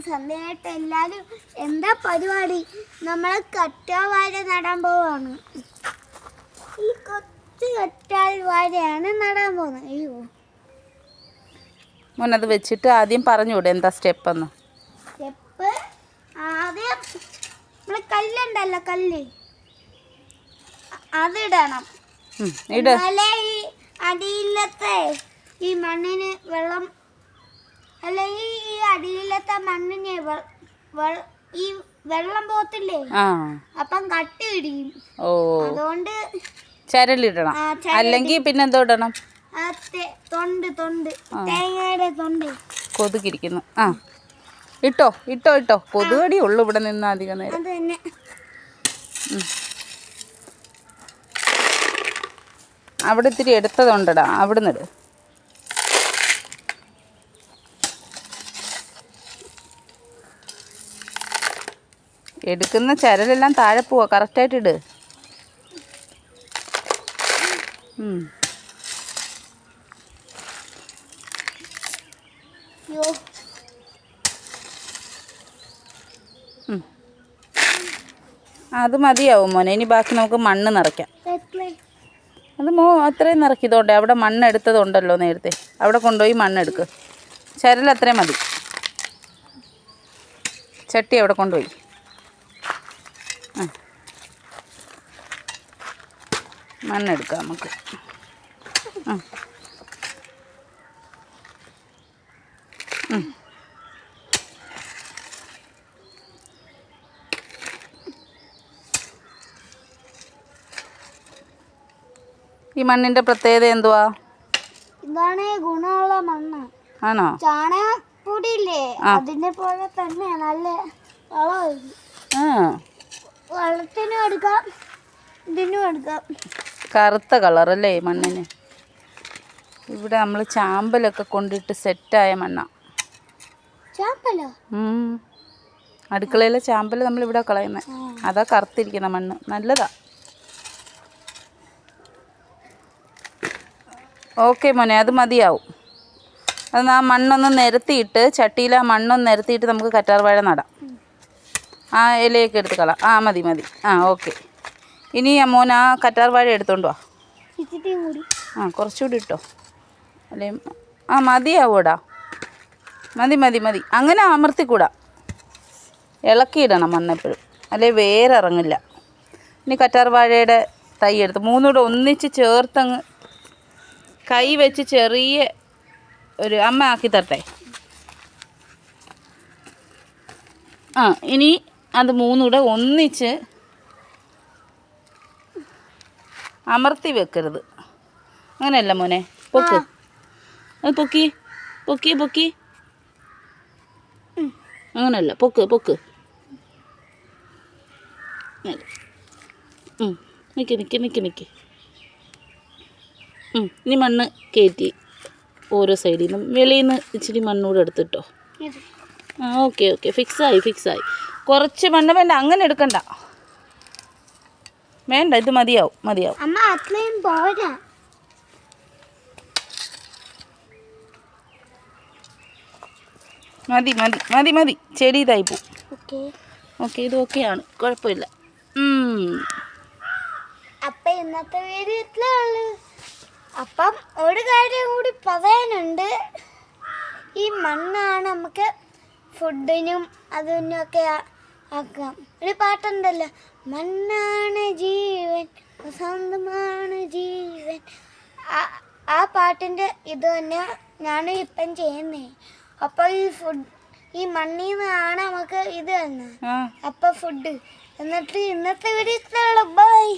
സന്ധ്യയായിട്ട് എല്ലാവരും എന്താ പരിപാടി? നമ്മൾ കറ്റാർവാഴ നടാൻ പോവാണ്. ഈ കൊച്ചു കറ്റാർവാഴയാണ് നടാൻ പോകുന്നത്. അയ്യോ മോനത് വെച്ചിട്ട് ആദ്യം പറഞ്ഞുകൂടെ എന്താ സ്റ്റെപ്പെന്ന്? സ്റ്റെപ്പ് ആദ്യം നമ്മൾ കല്ലുണ്ടല്ലോ, കല്ല് അതിടണം. എന്നാലേ ഈ അടിയിലത്തെ ഈ മണ്ണിന് വെള്ളം, അല്ലെങ്കിൽ ഈ അടിയിലത്തെ മണ്ണിന് ഈ വെള്ളം പോത്തില്ലേ, അപ്പം കട്ടി പിടിക്കും. അതുകൊണ്ട് ചരലിടണം. അല്ലെങ്കിൽ പിന്നെ എന്തോ ഇടണം? തൊണ്ട് തേങ്ങയുടെ തൊണ്ട്. കൊതുകിരിക്കുന്നു. ഇട്ടോ ഇട്ടോ ഇട്ടോ. കൊതുകടി ഉള്ളു ഇവിടെ നിന്ന് അധികം നേരം. അത് തന്നെ. അവിടെ ഇത്തിരി എടുത്തതുണ്ടടാ, അവിടെ നിന്നിട്. എടുക്കുന്ന ചരലെല്ലാം താഴെ പോവാ. കറക്റ്റായിട്ട് ഇട്. അത് മതിയാവും മോനെ. ഇനി ബാക്കി നമുക്ക് മണ്ണ് നിറയ്ക്കാം. അത് അത്രയും നിറക്കിയതുകൊണ്ട് അവിടെ മണ്ണ് എടുത്തതുണ്ടല്ലോ നേരത്തെ. അവിടെ കൊണ്ടുപോയി മണ്ണെടുക്ക്. ചരൽ അത്രയും മതി. ചട്ടി അവിടെ കൊണ്ടുപോയി. മണ്ണെടുക്കാം നമുക്ക്. ഈ മണ്ണിന്റെ പ്രത്യേകത എന്തുവാ? ഇതാണ് ഗുണമുള്ള മണ്ണ്. ആണോ? ചാണകപ്പൊടിയില്ലേ, അതിനെ പോലെ തന്നെ നല്ല വളത്തിനും എടുക്കാം, ഇതിനും എടുക്കാം. കറുത്ത കളറല്ലേ മണ്ണിന്? ഇവിടെ നമ്മൾ ചാമ്പലൊക്കെ കൊണ്ടിട്ട് സെറ്റായ മണ്ണാണ്. ചാമ്പലോ? അടുക്കളയിലെ ചാമ്പൽ നമ്മളിവിടെ കളയുന്നത്. അതാ കറുത്തിരിക്കുന്ന മണ്ണ്. നല്ലതാ. ഓക്കെ മോനെ, അത് മതിയാവും. അത് ആ മണ്ണൊന്ന് നിരത്തിയിട്ട്, ചട്ടിയിൽ ആ മണ്ണൊന്ന് നിരത്തിയിട്ട് നമുക്ക് കറ്റാർവാഴ നടാം. ആ ഇലയൊക്കെ എടുത്ത് കളാം. മതി മതി. ഓക്കെ. ഇനി മോൻ ആ കറ്റാർവാഴ എടുത്തോണ്ട് വാ. കുറച്ചുകൂടി ഇട്ടോ. അല്ലേ മതിയാവൂടാ. മതി മതി മതി. അങ്ങനെ അമർത്തിക്കൂടാ, ഇളക്കിയിടണം മണ്ണെപ്പോഴും, അല്ലെ വേരിറങ്ങില്ല. ഇനി കറ്റാർവാഴയുടെ തൈ എടുത്ത് മൂന്നൂടെ ഒന്നിച്ച് ചേർത്തങ്ങ് കൈ വെച്ച് ചെറിയ ഒരു അമ്മ ആക്കി തരട്ടെ. ഇനി അത് മൂന്നൂടെ ഒന്നിച്ച് അമർത്തി വെക്കരുത്. അങ്ങനെയല്ല മോനെ, പൊക്ക്. അത് പൊക്കി പൊക്കി പൊക്കി. അങ്ങനെയല്ല, പൊക്ക് പൊക്ക്. നിൽക്ക് നിൽക്ക് നിൽക്ക് നിൽക്ക്. ഇനി മണ്ണ് കയറ്റി ഓരോ സൈഡിൽ നിന്നും വെളിയിൽ നിന്ന് ഇച്ചിരി മണ്ണൂടെ എടുത്തിട്ടോ. Okay okay. ഫിക്സായി ഫിക്സായി. കുറച്ച് മണ്ണ് വേണ്ട, അങ്ങനെ എടുക്കണ്ട. വേണ്ട, ഇത് മതിയാവും മതിയാവും. മതി മതി മതി മതി. ചെടി ഇതായി പോവും. ഓക്കെ, ഇത് ഓക്കെയാണ്, കുഴപ്പമില്ല. അപ്പം ഇന്നത്തെ വീഡിയോ ഇത്രേ ഉള്ളൂ. അപ്പം ഒരു കാര്യം കൂടി പറയാനുണ്ട്. ഈ മണ്ണാണ് നമുക്ക് ഫുഡിനും അതിനൊക്കെ ആക്കാം. ഒരു പാട്ടുണ്ടല്ലോ, മണ്ണാണ് ജീവൻ, സ്വന്തമാണ് ജീവൻ. ആ പാട്ടിൻ്റെ ഇത് തന്നെ ഞാൻ ഇപ്പം ചെയ്യുന്നത്. അപ്പോൾ ഈ മണ്ണിൽ നിന്നാണ് നമുക്ക് ഇത് തന്നെ. അപ്പം ഫുഡ്. എന്നിട്ട് ഇന്നത്തെ വീഡിയോ ഇത്രേ ഉള്ളൂ. ബൈ.